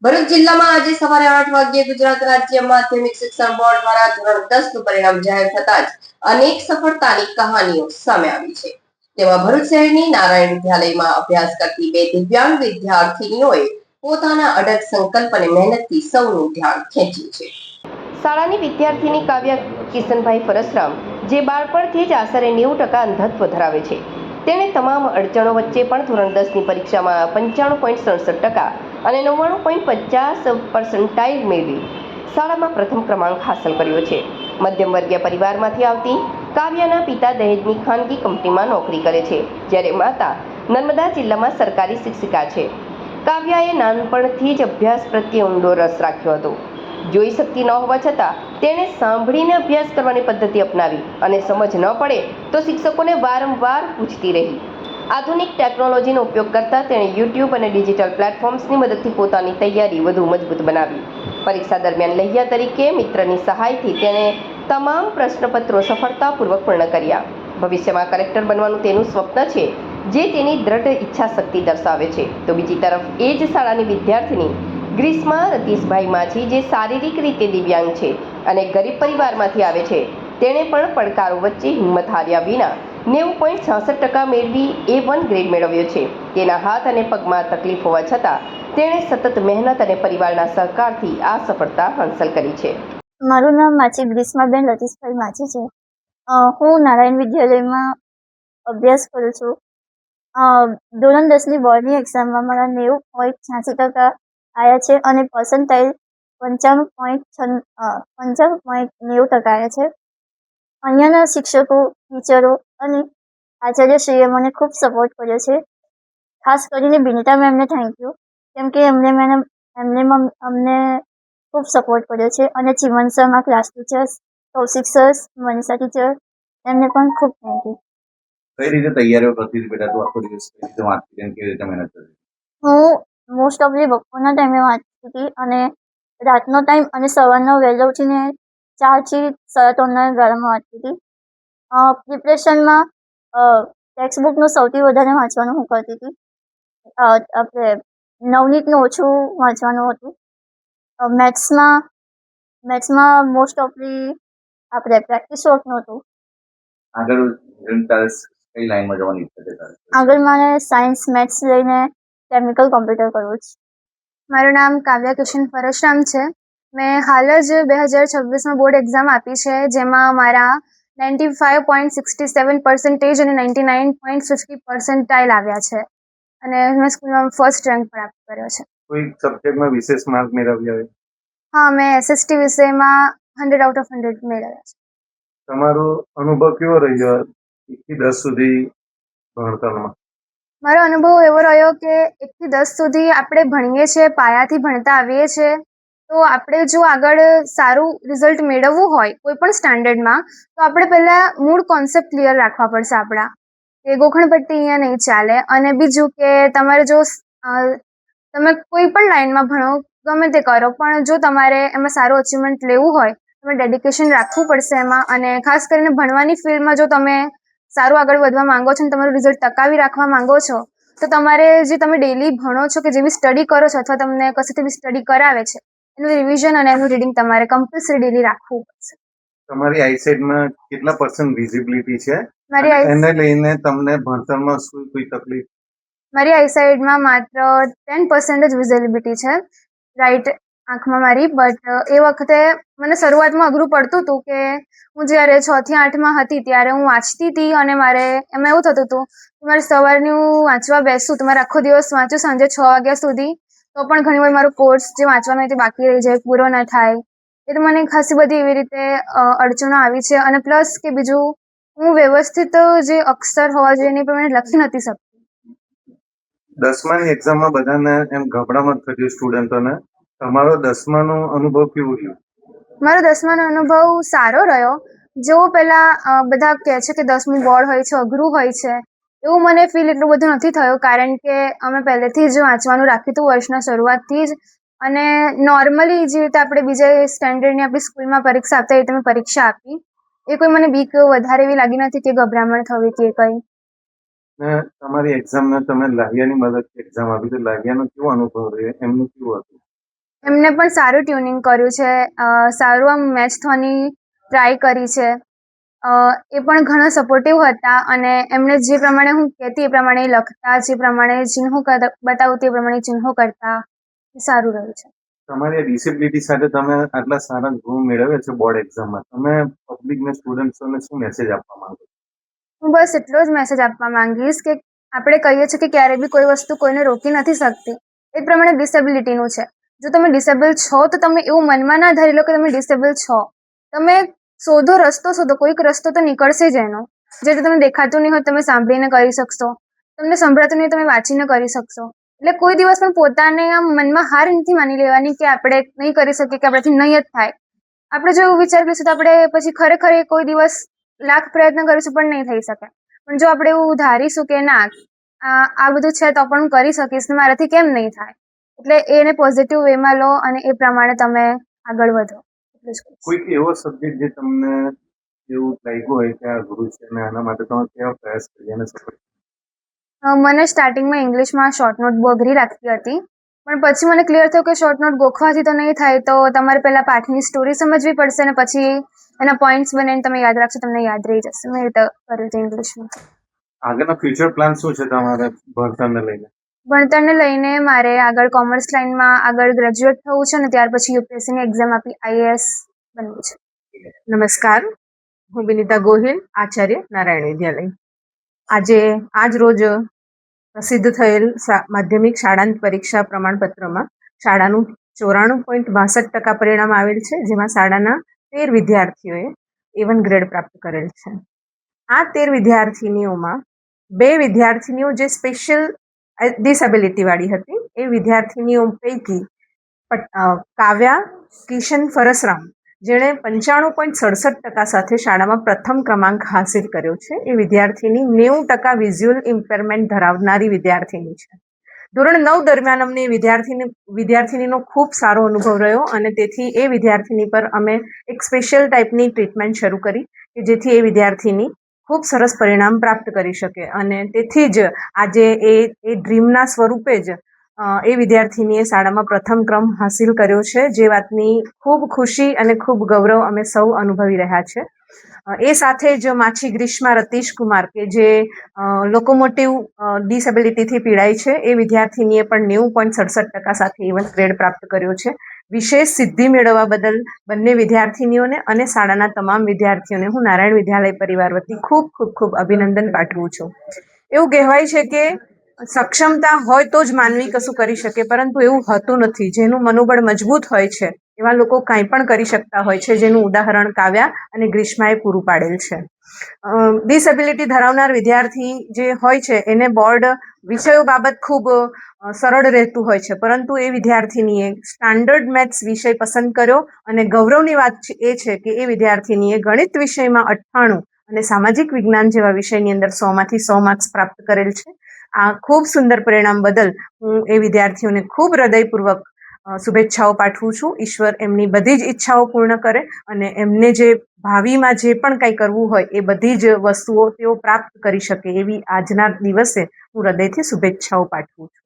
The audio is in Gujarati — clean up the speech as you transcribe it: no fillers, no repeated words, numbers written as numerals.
ભરૂચ જિલ્લામાં આજે સવારે 8 વાગ્યે ગુજરાત રાજ્ય માધ્યમિક શિક્ષણ બોર્ડ દ્વારા ધોરણ 10 નું પરિણામ જાહેર થતા જ અનેક સફળતાની કહાનીઓ સામે આવી છે. તેમાં ભરૂચ શહેરની નારાયણ વિદ્યાલયમાં અભ્યાસ કરતી બે દિવ્યાંગ વિદ્યાર્થીનીઓએ પોતાના અડગ સંકલ્પ અને મહેનતથી સૌનું ધ્યાન ખેંચ્યું છે. શાળાની વિદ્યાર્થીની કાવ્ય કિશનભાઈ ફરસરામ, જે બાળપણથી જ આશરે 90% અંધત્વ ધરાવે છે, તેણે તમામ અડચણો વચ્ચે પણ ધોરણ 10ની પરીક્ષામાં 95.67% અને 99.50% મેળવી શાળામાં પ્રથમ ક્રમાંક હાંસલ કર્યો છે. મધ્યમ વર્ગીય પરિવારમાંથી આવતી કાવ્યના પિતા દહેજની ખાનગી કંપનીમાં નોકરી કરે છે, જ્યારે માતા નર્મદા જિલ્લામાં સરકારી શિક્ષિકા છે. કાવ્યાએ નાનપણથી જ અભ્યાસ પ્રત્યે ઊંડો રસ રાખ્યો હતો. જોઈ શકતી ન હોવા છતાં તેણે સાંભળીને અભ્યાસ કરવાની પદ્ધતિ અપનાવી અને સમજ ન પડે તો શિક્ષકોને વારંવાર પૂછતી રહી. આધુનિક ટેકનોલોજીનો ઉપયોગ કરતા તેણે યુટ્યુબ અને ડિજિટલ પ્લેટફોર્મ્સની મદદથી પોતાની તૈયારી વધુ મજબૂત બનાવી. પરીક્ષા દરમિયાન લૈયા તરીકે મિત્રની સહાયથી તેણે તમામ પ્રશ્નપત્રો સફળતાપૂર્વક પૂર્ણ કર્યા. ભવિષ્યમાં કલેક્ટર બનવાનું તેનું સ્વપ્ન છે, જે તેની દ્રઢ ઈચ્છાશક્તિ દર્શાવે છે. તો બીજી તરફ એ જ શાળાની વિદ્યાર્થીની ગ્રીષ્મા રતીશભાઈ માછી, જે શારીરિક રીતે દિવ્યાંગ છે અને ગરીબ પરિવારમાંથી આવે છે, તેણે પણ પડકારો વચ્ચે હિંમત હાર્યા વિના 90.66% મેળવી A1 ગ્રેડ મેળવ્યો છે. તેના હાથ અને પગમાં તકલીફ હોવા છતાં તેણે સતત મહેનત અને પરિવારના સહકારથી આ સફળતા હાંસલ કરી છે. મારું નામ માછી ગ્રીષ્માબેન રતીશભાઈ માછી છે. હું નારાયણ વિદ્યાલયમાં અભ્યાસ કરું છું. ધોરણ 10ની બોર્ડની એક્ઝામમાં મારા 90.86% આવ્યા છે અને પર્સન્ટાઇલ 95.90% આવ્યા છે. અહીંયાના શિક્ષકો, ટીચરો અને આચાર્યશ્રીએ મને ખૂબ સપોર્ટ કર્યો છે. ખાસ કરીને બિનિતા મેમને થેન્ક યુ, કેમ કે અમને ખૂબ સપોર્ટ કર્યો છે. અને ચીમન સર, મારા class teachers, Kaushik sir, Manisha teacher, એમને પણ ખૂબ થેન્ક યુ. કઈ રીતે તૈયારીઓ કરતી હતી બેટા? તું આખો દિવસ કઈ રીતે વાંચતી હતી, કેવી રીતે મહેનત કરતી? હું મોસ્ટ ઓફલી બપોરના ટાઈમે વાંચતી હતી અને રાતનો ટાઈમ અને સવારનો વહેલો ઉઠીને 4 થી 3:30 ગાળામાં વાંચતી હતી. પ્રિપરેશનમાં ટેક્સ્ટબુકનું સૌથી વધારે વાંચવાનું હું કરતી હતી. આપણે નવનીતનું ઓછું વાંચવાનું હતું. મેથ્સમાં મોસ્ટ ઓફલી આપણે પ્રેક્ટિસ વર્કનું હતું. આગળ તારે કઈ લાઈનમાં જવાની ઈચ્છા છે તારે? આગળ મારે સાયન્સ મેથ્સ લઈને કેમિકલ કોમ્પ્યુટર કરવું છે. મારું નામ કાવ્ય કિશન ફરસરામ છે. મેં હાલ જ 2026માં બોર્ડ એક્ઝામ આપી છે, જેમાં મારા 95.67% અને 99.50% આવ્યા છે અને મેં સ્કૂલમાં ફર્સ્ટ રેન્ક પ્રાપ્ત કર્યો છે. કોઈ સબ્જેક્ટમાં વિશેષ માર્ક મેળવ્યા હોય? હા, મેં SST વિષયમાં 100 આઉટ ઓફ 100 મેળવ્યા છે. તમારો અનુભવ કેવો રહ્યો 1 થી 10 સુધી ભણતરમાં? મારો અનુભવ એવો રહ્યો કે 1 થી 10 સુધી આપણે ભણીએ છીએ, પાયાથી ભણતા આવીએ છીએ, તો આપણે જો આગળ સારું રિઝલ્ટ મેળવવું હોય કોઈ પણ સ્ટાન્ડર્ડમાં, તો આપણે પહેલાં મૂળ કોન્સેપ્ટ ક્લિયર રાખવા પડશે આપણા, કે ગોખણપટ્ટી અહીંયા નહીં ચાલે. અને બીજું કે તમારે જો તમે કોઈ પણ લાઇનમાં ભણો, ગમે તે કરો, પણ જો તમારે એમાં સારું અચીવમેન્ટ લેવું હોય, તમે ડેડિકેશન રાખવું પડશે એમાં. અને ખાસ કરીને ભણવાની ફિલ્ડમાં જો તમે સારું આગળ વધવા માંગો છો અને તમારું રિઝલ્ટ ટકાવી રાખવા માંગો છો, તો તમારે જે તમે ડેલી ભણો છો, કે જેવી સ્ટડી કરો છો અથવા તમને કશેથી બી સ્ટડી કરાવે છે, એનું રિવિઝન અને એનું રીડિંગ તમારે કમ્પલસરી ડેલી રાખવું પડશે. તમારી આઈસાઇટમાં કેટલા % વિઝિબિલિટી છે? એને લઈને તમને ભણતરમાં શું કોઈ તકલીફ? મારી આઈસાઇટમાં માત્ર 10% જ વિઝિબિલિટી છે, રાઈટ આંખમાં મારી. બટ એ વખતે મને શરૂઆતમાં અઘરું પડતું હતું કે હું જ્યારે 6 થી 8માં હતી ત્યારે હું વાંચતી હતી અને મારે એમાં એવું થતું હતું કે મારે સવારની હું વાંચવા બેસું તો મારે આખો દિવસ વાંચું સાંજે 6 વાગ્યા સુધી, તો પણ ઘણીવાર મારો કોર્સ જે વાંચવાનો તે બાકી રહી જાય, પૂરો ન થાય. એ તો મને ખાસી બધી એવી રીતે અડચણો આવી છે. અને પ્લસ કે બીજું, હું વ્યવસ્થિત જે અક્ષર હોવા જોઈએ એની પ્રમાણે લખી નથી શકતી. 10માની એક્ઝામમાં બધાને એમ ગભરામણ થતી સ્ટુડન્ટોને. તમારો 10માનો અનુભવ કેવો રહ્યો? મારો 10માનો અનુભવ સારો રહ્યો. જો પહેલાં બધા કહે છે કે 10મું બોર્ડ હોય છે, અઘરું હોય છે, એવું મને ફીલ એટલું બધું નથી થયું, કારણ કે અમે પહેલેથી જ વાંચવાનું રાખ્યું હતું વર્ષના શરૂઆતથી જ. અને નોર્મલી જે રીતે આપણે બીજા સ્ટેન્ડર્ડની આપણી સ્કૂલમાં પરીક્ષા આપતા એ રીતે મેં પરીક્ષા આપી. એ કોઈ મને બીક વધારે એવી લાગી નથી કે ગભરામણ થવી કે કંઈ. તમારી એક્ઝામમાં તમે લાહિયાની મદદથી એક્ઝામ આપી, તો લાહિયાનો કેવો અનુભવ રહ્યો? એમનું કેવું હતું? એમને પણ સારું ટ્યુનિંગ કર્યું છે, સારું આમ મેચ થવાની ટ્રાય કરી છે. એ પણ ઘણા સપોર્ટિવ હતા અને એમને જે પ્રમાણે હું કહેતી એ પ્રમાણે લખતા, જે પ્રમાણે ચિહ્નો બતાવું તે પ્રમાણે ચિહ્નો કરતા. એ સારું રહ્યું છે. તમારી ડિસેબિલિટી સાથે તમે આટલા સારા ગુણ મેળવ્યા છે બોર્ડ એક્ઝામમાં, તમે પબ્લિકને સ્ટુડન્ટ્સોને શું મેસેજ આપવા માંગો? હું બસ એટલો જ મેસેજ આપવા માંગીશ કે આપણે કહીએ છીએ કે ક્યારેય બી કોઈ વસ્તુ કોઈને રોકી નથી શકતી, એ પ્રમાણે ડિસેબિલિટીનું છે. જો તમે ડિસેબલ છો તો તમે એવું મનમાં ના ધારી લો કે તમે ડિસેબલ છો. તમે શોધો, રસ્તો શોધો, કોઈક રસ્તો તો નીકળશે જ એનો. જે તમને દેખાતું નહીં હોય તમે સાંભળીને કરી શકશો, તમને સંભળાતું નહીં તમે વાંચીને કરી શકશો. એટલે કોઈ દિવસ પણ પોતાને આમ મનમાં હાર નથી માની લેવાની કે આપણે નહીં કરી શકીએ, કે આપણાથી નહીં જ થાય. આપણે જો એવું વિચાર કરીશું તો આપણે પછી ખરેખર કોઈ દિવસ લાખ પ્રયત્ન કરીશું પણ નહીં થઈ શકે. પણ જો આપણે એવું ધારીશું કે ના, આ બધું છે તો પણ હું કરી શકીશ ને મારાથી કેમ નહીં થાય, એટલે એને પોઝિટિવ વેમાં લો અને એ પ્રમાણે તમે આગળ વધો. એટલું જ કહીશ. કોઈક એવો સબ્જેક્ટ જે તમને એવું લાગ્યું હોય કે આ ગુરુ છે અને આના માટે તમે કેવા પ્રયાસ કરી અને સફળ? મને સ્ટાર્ટિંગમાં ઇંગ્લિશમાં શોર્ટ નોટ બહુ અઘરી લાગતી હતી, પણ પછી મને ક્લિયર થયું કે શોર્ટ નોટ ગોખવાથી તો નહીં થાય, તો તમારે પહેલાં પાઠની સ્ટોરી સમજવી પડશે અને પછી એના પોઈન્ટ્સ બનાવીને તમે યાદ રાખશો, તમને યાદ રહી જશે. મેં એ રીતે કર્યું હતું ઇંગ્લિશમાં. આગળના ફ્યુચર પ્લાન શું છે તમારે ભણતરને લઈને? ભણતરને લઈને મારે આગળ કોમર્સ લાઇનમાં આગળ ગ્રેજ્યુએટ થવું છે અને ત્યાર પછી યુપીએસસીની એક્ઝામ આપી આઈએએસ બનવું છે. નમસ્કાર, હું વિનિતા ગોહિલ, આચાર્ય નારાયણ વિદ્યાલય. આજ રોજ પ્રસિદ્ધ થયેલ માધ્યમિક શાળાંત પરીક્ષા પ્રમાણપત્રમાં શાળાનું 94.62% પરિણામ આવેલ છે, જેમાં શાળાના 13 વિદ્યાર્થીઓએ A1 ગ્રેડ પ્રાપ્ત કરેલ છે. આ 13 વિદ્યાર્થીનીઓમાં 2 વિદ્યાર્થીનીઓ જે સ્પેશિયલ ડિસેબિલિટીવાળી હતી, એ વિદ્યાર્થીનીઓ પૈકી કાવ્યા કિશન ફરસરામ, જેણે 95.67% સાથે શાળામાં પ્રથમ ક્રમાંક હાંસિલ કર્યો છે, એ વિદ્યાર્થીની 90% વિઝ્યુઅલ ઇમ્પેરમેન્ટ ધરાવનારી વિદ્યાર્થીની છે. ધોરણ 9 દરમિયાન અમને વિદ્યાર્થીનીનો ખૂબ સારો અનુભવ રહ્યો અને તેથી એ વિદ્યાર્થીની પર અમે એક સ્પેશિયલ ટાઈપની ટ્રીટમેન્ટ શરૂ કરી કે જેથી એ વિદ્યાર્થીની ખૂબ સરસ પરિણામ પ્રાપ્ત કરી શકે અને તેથી જ આજે એ ડ્રીમના સ્વરૂપે જ એ વિદ્યાર્થીનીએ શાળામાં પ્રથમ ક્રમ હાંસિલ કર્યો છે, જે વાતની ખૂબ ખુશી અને ખૂબ ગૌરવ અમે સૌ અનુભવી રહ્યા છે. એ સાથે જ માછી ગ્રીષ્મા રતીશ કુમાર, કે જે લોકોમોટિવ ડિસેબિલિટીથી પીડાય છે, એ વિદ્યાર્થીનીએ પણ 90.67% સાથે A1 ગ્રેડ પ્રાપ્ત કર્યો છે. વિશેષ સિદ્ધિ મેળવવા બદલ બંને વિદ્યાર્થીનીઓને અને શાળાના તમામ વિદ્યાર્થીઓને હું નારાયણ વિદ્યાલય પરિવાર વતી ખૂબ ખૂબ ખૂબ અભિનંદન પાઠવું છું. એવું કહેવાય છે કે સક્ષમતા હોય તો જ માનવી કશું કરી શકે, પરંતુ એવું હોતું નથી. જેનું મનોબળ મજબૂત હોય છે એવા લોકો કાંઈ પણ કરી શકતા હોય છે, જેનું ઉદાહરણ કાવ્યા અને ગ્રીષ્માએ પૂરું પાડેલ છે. ડિસેબિલિટી ધરાવનાર વિદ્યાર્થી જે હોય છે એને બોર્ડ વિષયો બાબત ખૂબ સરળ રહેતું હોય છે, પરંતુ એ વિદ્યાર્થીનીએ સ્ટાન્ડર્ડ મેથ્સ વિષય પસંદ કર્યો અને ગૌરવની વાત એ છે કે એ વિદ્યાર્થીનીએ ગણિત વિષયમાં 98 અને સામાજિક વિજ્ઞાન જેવા વિષયની અંદર 100માંથી 100 માર્ક્સ પ્રાપ્ત કરેલ છે. આ ખૂબ સુંદર પરિણામ બદલ હું એ વિદ્યાર્થીઓને ખૂબ હૃદયપૂર્વક શુભેચ્છાઓ પાઠવું છું. ઈશ્વર એમની બધી જ ઈચ્છાઓ પૂર્ણ કરે અને એમને જે ભાવિમાં જે પણ કંઈ કરવું હોય એ બધી જ વસ્તુઓ તેઓ પ્રાપ્ત કરી શકે એવી આજના દિવસે હું હૃદયથી શુભેચ્છાઓ પાઠવું છું.